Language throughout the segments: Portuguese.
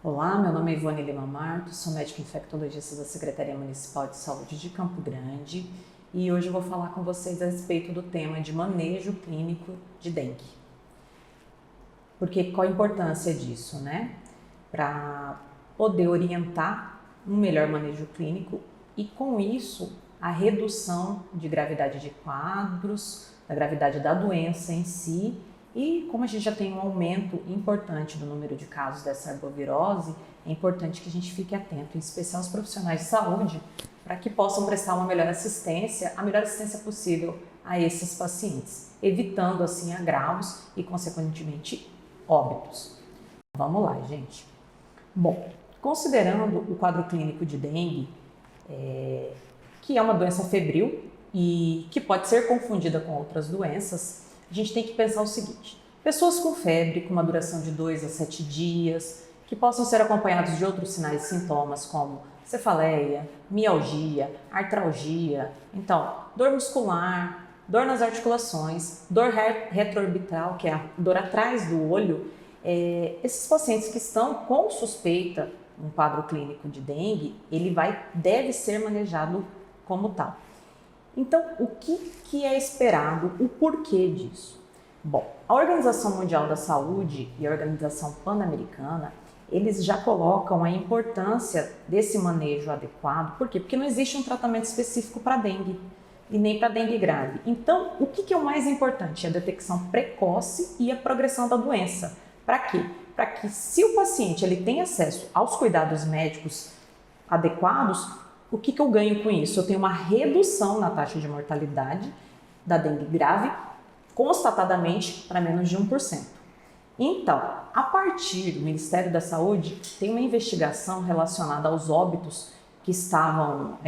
Olá, meu nome é Ivone Lima Martos, sou médica infectologista da Secretaria Municipal de Saúde de Campo Grande e hoje eu vou falar com vocês a respeito do tema de manejo clínico de dengue. Porque qual a importância disso, né? Para poder orientar um melhor manejo clínico e com isso a redução de gravidade de quadros, da gravidade da doença em si. E como a gente já tem um aumento importante do número de casos dessa arbovirose, é importante que a gente fique atento, em especial os profissionais de saúde, para que possam prestar uma melhor assistência, a melhor assistência possível a esses pacientes, evitando assim agravos e, consequentemente, óbitos. Vamos lá, gente. Bom, considerando o quadro clínico de dengue, que é uma doença febril e que pode ser confundida com outras doenças, a gente tem que pensar o seguinte: pessoas com febre, com uma duração de 2 a 7 dias, que possam ser acompanhados de outros sinais e sintomas como cefaleia, mialgia, artralgia, então, dor muscular, dor nas articulações, dor retroorbital, que é a dor atrás do olho, esses pacientes que estão com suspeita um quadro clínico de dengue, ele deve ser manejado como tal. Então, o que é esperado, o porquê disso? Bom, a Organização Mundial da Saúde e a Organização Pan-Americana, eles já colocam a importância desse manejo adequado. Por quê? Porque não existe um tratamento específico para dengue e nem para dengue grave. Então, o que é o mais importante? A detecção precoce e a progressão da doença. Para quê? Para que, se o paciente ele tem acesso aos cuidados médicos adequados, o que eu ganho com isso? Eu tenho uma redução na taxa de mortalidade da dengue grave, constatadamente para menos de 1%. Então, a partir do Ministério da Saúde, tem uma investigação relacionada aos óbitos que estavam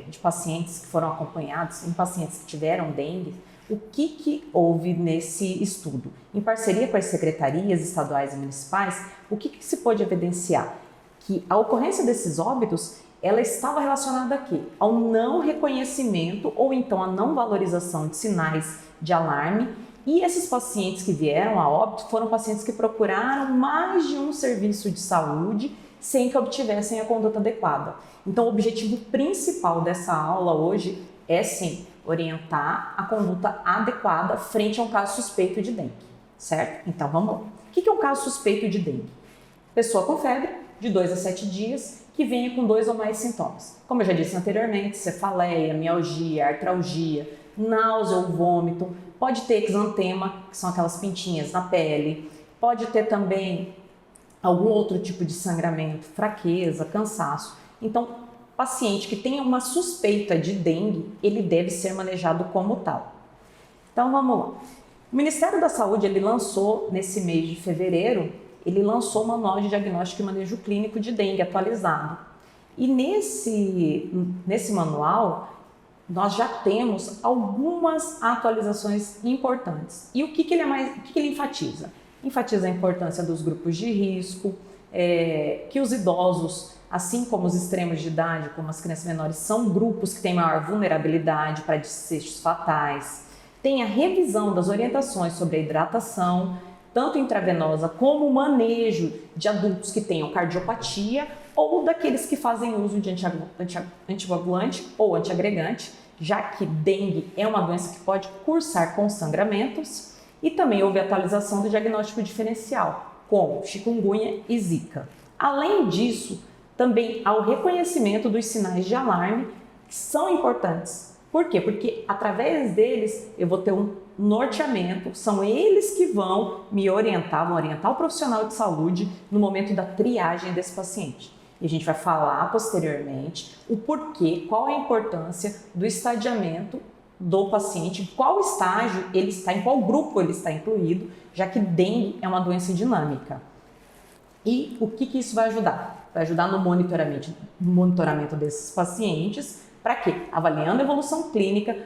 de pacientes que foram acompanhados, em pacientes que tiveram dengue. O que houve nesse estudo? Em parceria com as secretarias estaduais e municipais, o que se pôde evidenciar? Que a ocorrência desses óbitos ela estava relacionada aqui ao não reconhecimento ou então a não valorização de sinais de alarme, e esses pacientes que vieram a óbito foram pacientes que procuraram mais de um serviço de saúde sem que obtivessem a conduta adequada. Então o objetivo principal dessa aula hoje é sim orientar a conduta adequada frente a um caso suspeito de dengue, certo? Então vamos lá. O que é um caso suspeito de dengue? Pessoa com febre de 2 a 7 dias, que venha com 2 ou mais sintomas. Como eu já disse anteriormente, cefaleia, mialgia, artralgia, náusea ou vômito, pode ter exantema, que são aquelas pintinhas na pele, pode ter também algum outro tipo de sangramento, fraqueza, cansaço. Então, paciente que tenha uma suspeita de dengue, ele deve ser manejado como tal. Então, vamos lá. O Ministério da Saúde, ele lançou nesse mês de fevereiro, ele lançou o Manual de Diagnóstico e Manejo Clínico de Dengue atualizado. E nesse manual, nós já temos algumas atualizações importantes. E o que ele enfatiza? Enfatiza a importância dos grupos de risco, que os idosos, assim como os extremos de idade, como as crianças menores, são grupos que têm maior vulnerabilidade para desfechos fatais. Tem a revisão das orientações sobre a hidratação, tanto intravenosa como o manejo de adultos que tenham cardiopatia ou daqueles que fazem uso de anticoagulante ou antiagregante, já que dengue é uma doença que pode cursar com sangramentos, e também houve atualização do diagnóstico diferencial, como chikungunya e zika. Além disso, também há o reconhecimento dos sinais de alarme, que são importantes. Por quê? Porque através deles eu vou ter um norteamento, são eles que vão me orientar, vão orientar o profissional de saúde no momento da triagem desse paciente. E a gente vai falar posteriormente o porquê, qual a importância do estadiamento do paciente, qual estágio ele está, em qual grupo ele está incluído, já que dengue é uma doença dinâmica. E o que isso vai ajudar? Vai ajudar no monitoramento desses pacientes. Para quê? Avaliando a evolução clínica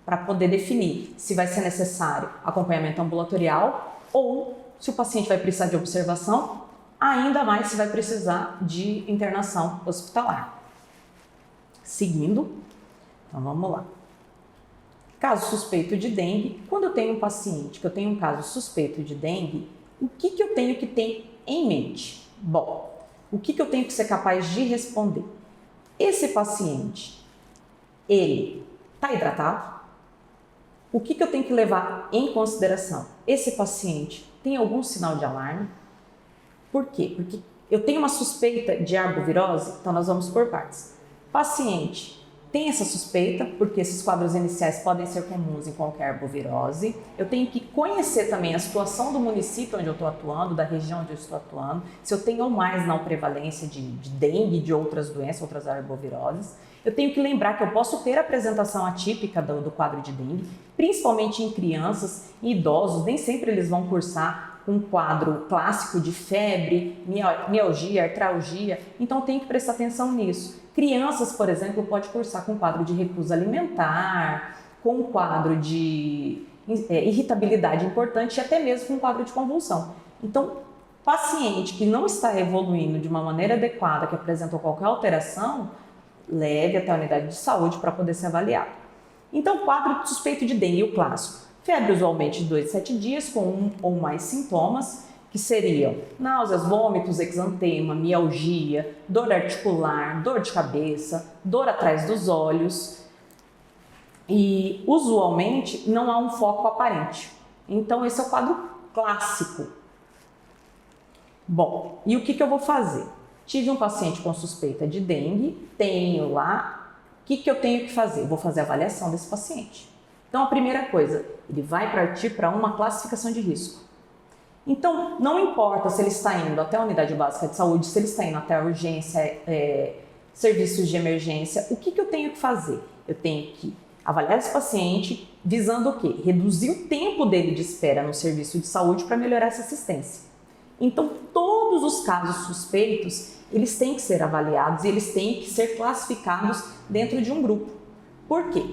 para poder definir se vai ser necessário acompanhamento ambulatorial ou se o paciente vai precisar de observação, ainda mais se vai precisar de internação hospitalar. Seguindo, então vamos lá. Caso suspeito de dengue, quando eu tenho um paciente que eu tenho um caso suspeito de dengue, o que eu tenho que ter em mente? Bom, o que eu tenho que ser capaz de responder? Esse paciente, ele está hidratado? O que eu tenho que levar em consideração? Esse paciente tem algum sinal de alarme? Por quê? Porque eu tenho uma suspeita de arbovirose, então nós vamos por partes. Paciente tem essa suspeita, porque esses quadros iniciais podem ser comuns em qualquer arbovirose. Eu tenho que conhecer também a situação do município onde eu estou atuando, da região onde eu estou atuando, se eu tenho ou mais não prevalência de dengue, de outras doenças, outras arboviroses. Eu tenho que lembrar que eu posso ter apresentação atípica do quadro de dengue, principalmente em crianças e idosos, nem sempre eles vão cursar um quadro clássico de febre, mialgia, artralgia, então tem que prestar atenção nisso. Crianças, por exemplo, pode cursar com quadro de recusa alimentar, com quadro de irritabilidade importante e até mesmo com quadro de convulsão. Então, paciente que não está evoluindo de uma maneira adequada, que apresentou qualquer alteração, leve até a unidade de saúde para poder ser avaliado. Então, quadro de suspeito de dengue, o clássico. Febre usualmente de 2 a 7 dias, com um ou mais sintomas, que seriam náuseas, vômitos, exantema, mialgia, dor articular, dor de cabeça, dor atrás dos olhos. E, usualmente, não há um foco aparente. Então, esse é o quadro clássico. Bom, e o que eu vou fazer? Tive um paciente com suspeita de dengue, tenho lá, o que eu tenho que fazer? Eu vou fazer a avaliação desse paciente. Então, a primeira coisa, ele vai partir para uma classificação de risco. Então, não importa se ele está indo até a unidade básica de saúde, se ele está indo até a urgência, serviços de emergência, o que eu tenho que fazer? Eu tenho que avaliar esse paciente visando o quê? Reduzir o tempo dele de espera no serviço de saúde para melhorar essa assistência. Então, todos os casos suspeitos, eles têm que ser avaliados e eles têm que ser classificados dentro de um grupo. Por quê?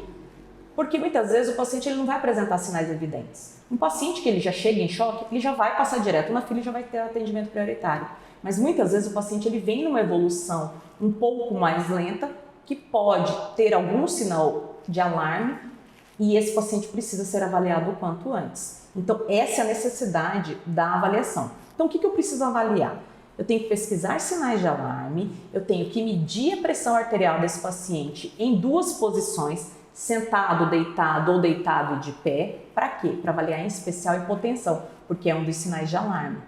Porque muitas vezes o paciente ele não vai apresentar sinais evidentes. Um paciente que ele já chega em choque, ele já vai passar direto na fila e já vai ter atendimento prioritário. Mas muitas vezes o paciente ele vem numa evolução um pouco mais lenta, que pode ter algum sinal de alarme e esse paciente precisa ser avaliado o quanto antes. Então, essa é a necessidade da avaliação. Então, o que eu preciso avaliar? Eu tenho que pesquisar sinais de alarme, eu tenho que medir a pressão arterial desse paciente em 2 posições, sentado, deitado ou deitado de pé. Para quê? Para avaliar em especial hipotensão, porque é um dos sinais de alarme.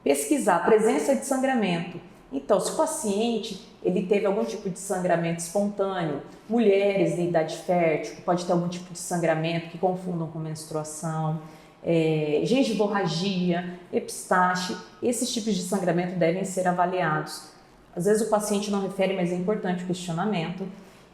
Pesquisar a presença de sangramento. Então, se o paciente ele teve algum tipo de sangramento espontâneo, mulheres de idade fértil, que pode ter algum tipo de sangramento que confundam com menstruação, gengivomorragia, epistaxe, esses tipos de sangramento devem ser avaliados. Às vezes o paciente não refere, mas é importante o questionamento.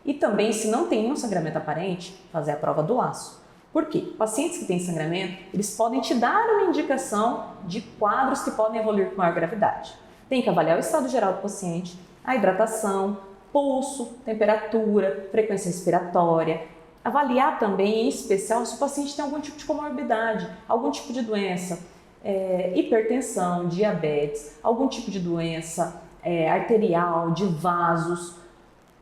E também, se não tem nenhum sangramento aparente, fazer a prova do laço. Por quê? Pacientes que têm sangramento, eles podem te dar uma indicação de quadros que podem evoluir com maior gravidade. Tem que avaliar o estado geral do paciente, a hidratação, pulso, temperatura, frequência respiratória. Avaliar também, em especial, se o paciente tem algum tipo de comorbidade, algum tipo de doença, hipertensão, diabetes, algum tipo de doença arterial, de vasos.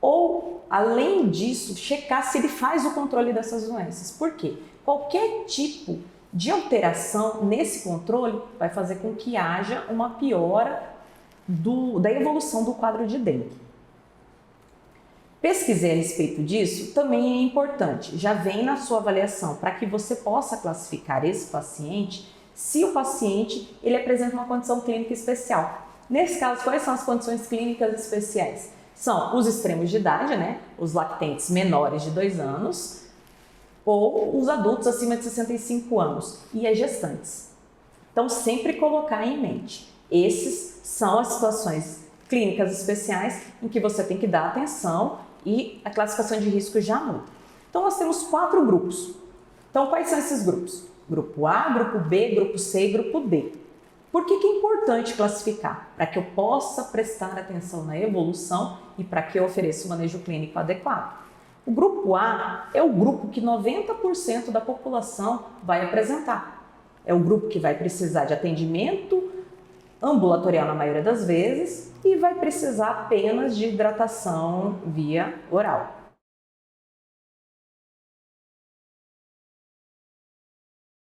Ou, além disso, checar se ele faz o controle dessas doenças. Por quê? Qualquer tipo de alteração nesse controle vai fazer com que haja uma piora da evolução do quadro de dengue. Pesquisar a respeito disso também é importante. Já vem na sua avaliação para que você possa classificar esse paciente se o paciente ele apresenta uma condição clínica especial. Nesse caso, quais são as condições clínicas especiais? São os extremos de idade, né? Os lactentes menores de 2 anos ou os adultos acima de 65 anos e as gestantes. Então, sempre colocar em mente. Esses são as situações clínicas especiais em que você tem que dar atenção e a classificação de risco já muda. Então, nós temos 4 grupos. Então, quais são esses grupos? Grupo A, Grupo B, Grupo C e Grupo D. Por que é importante classificar? Para que eu possa prestar atenção na evolução e para que eu ofereça um manejo clínico adequado. O grupo A é o grupo que 90% da população vai apresentar. É o grupo que vai precisar de atendimento ambulatorial na maioria das vezes e vai precisar apenas de hidratação via oral.